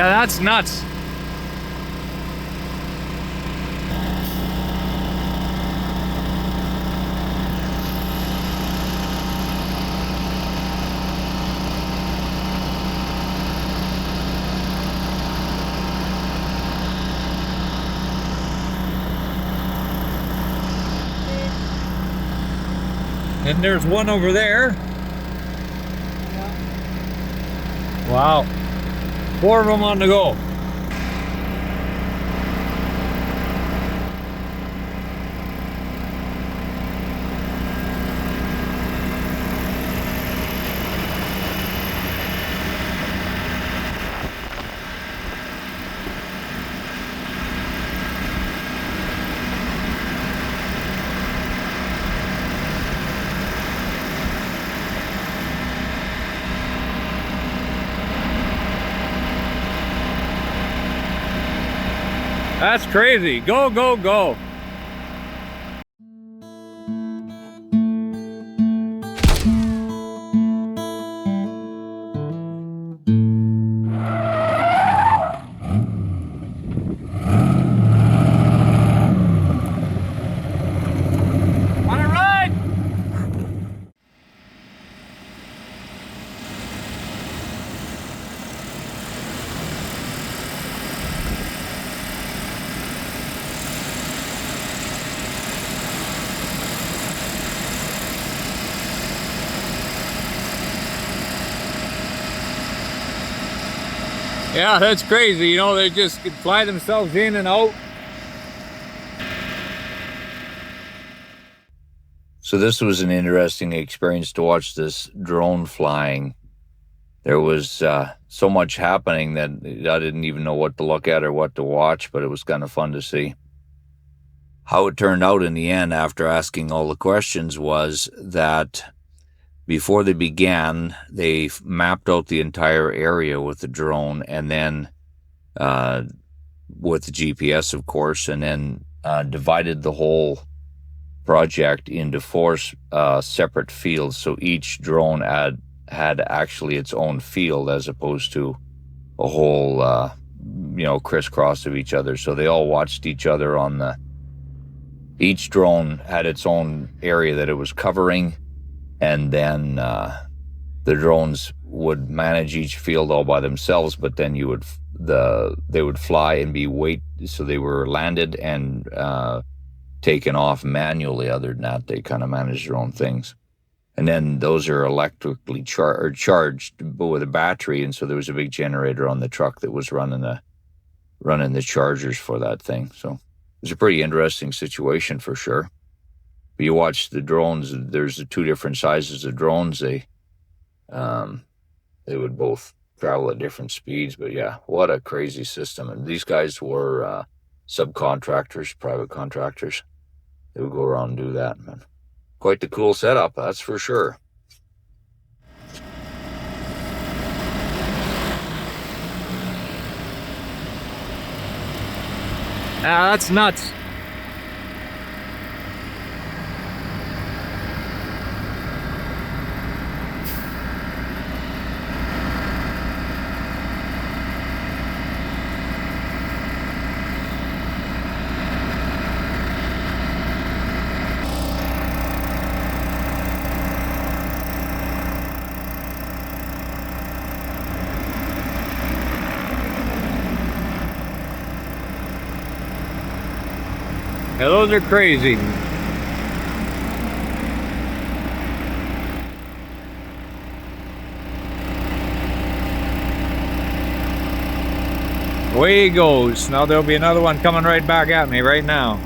Yeah, that's nuts. And there's one over there. Wow. 4 of them on the go. That's crazy. Go, go, go. Want to ride? Yeah, that's crazy. You know, they just could fly themselves in and out. So this was an interesting experience to watch this drone flying. There was so much happening that I didn't even know what to look at or what to watch, but it was kind of fun to see. How it turned out in the end after asking all the questions was that before they began, they mapped out the entire area with the drone and then with the GPS, of course, and then divided the whole project into 4 separate fields. So each drone had actually its own field as opposed to a whole, crisscross of each other. So they all watched each other each drone had its own area that it was covering. And then the drones would manage each field all by themselves, but then they would fly and so they were landed and taken off manually. Other than that, they kind of manage their own things. And then those are electrically charged with a battery, and so there was a big generator on the truck that was running the chargers for that thing. So it was a pretty interesting situation for sure. You watch the drones, there's the 2 different sizes of drones. They would both travel at different speeds, but yeah, what a crazy system. And these guys were subcontractors, private contractors. They would go around and do that, man. Quite the cool setup, that's for sure. Ah, that's nuts. Yeah, those are crazy. Away he goes. Now there'll be another one coming right back at me right now.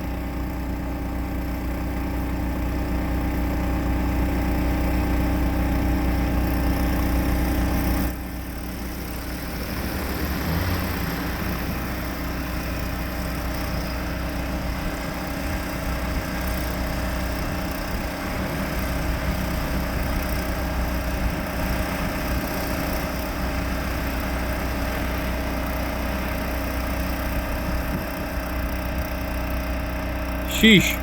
Sheesh.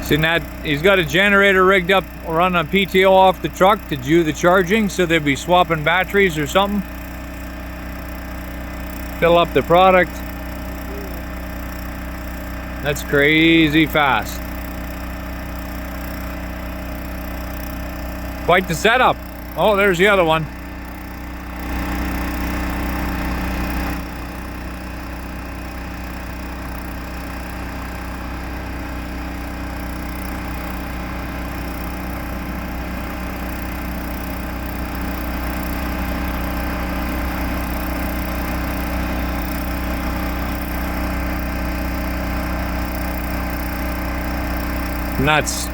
See that he's got a generator rigged up running a PTO off the truck to do the charging, so they'd be swapping batteries or something. fill up the product. That's crazy fast. Quite the setup. Oh, there's the other one. Nuts.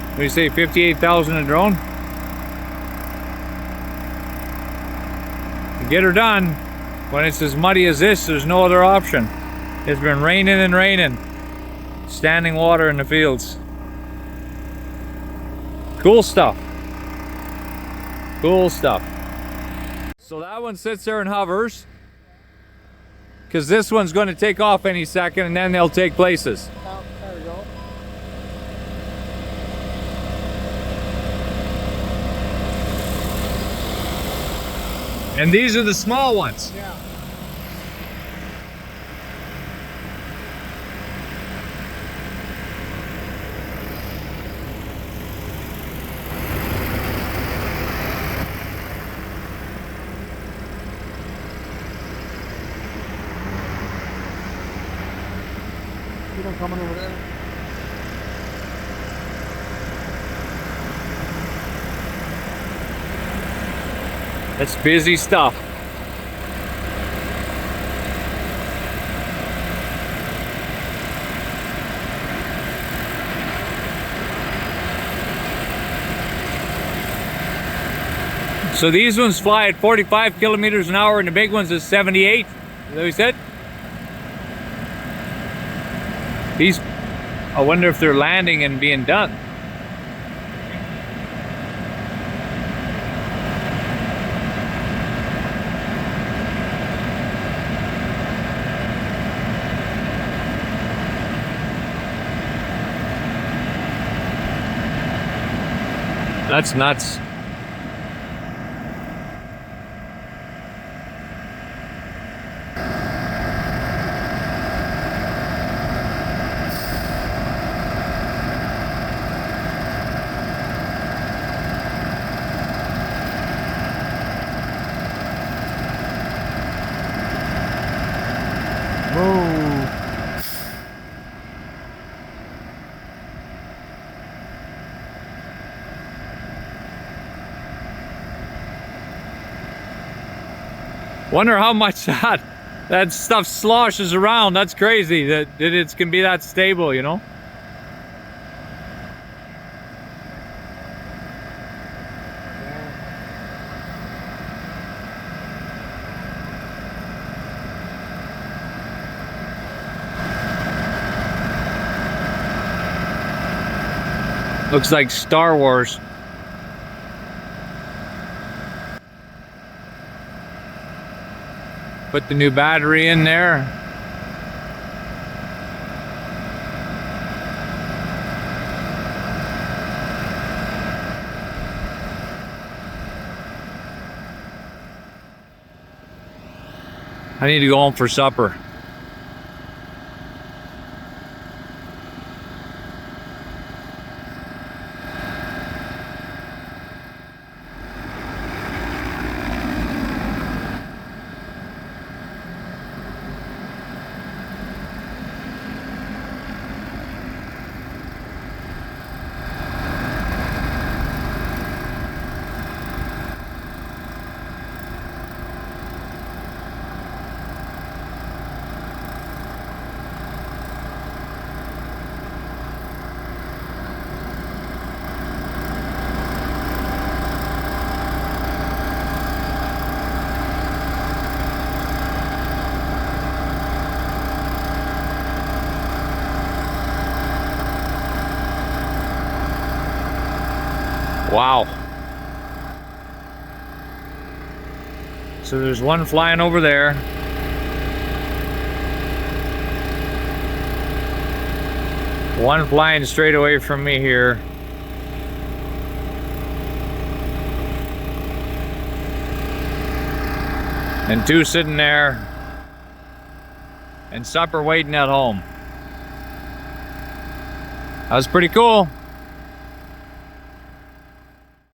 What do you say, 58,000 a drone? To get her done, when it's as muddy as this, there's no other option. It's been raining and raining. Standing water in the fields. Cool stuff. Cool stuff. So that one sits there and hovers, because this one's going to take off any second, and then they'll take places. Oh, there we go. And these are the small ones. Yeah. See them coming over there? That's busy stuff. So these ones fly at 45 kilometers an hour and the big ones is 78. Is that what you said? These, I wonder if they're landing and being done. That's nuts. Whoa. Wonder how much that stuff sloshes around. That's crazy that it can be that stable, you know? Looks like Star Wars. Put the new battery in there. I need to go home for supper. Wow. So there's one flying over there. One flying straight away from me here. and 2 sitting there, and supper waiting at home. That was pretty cool.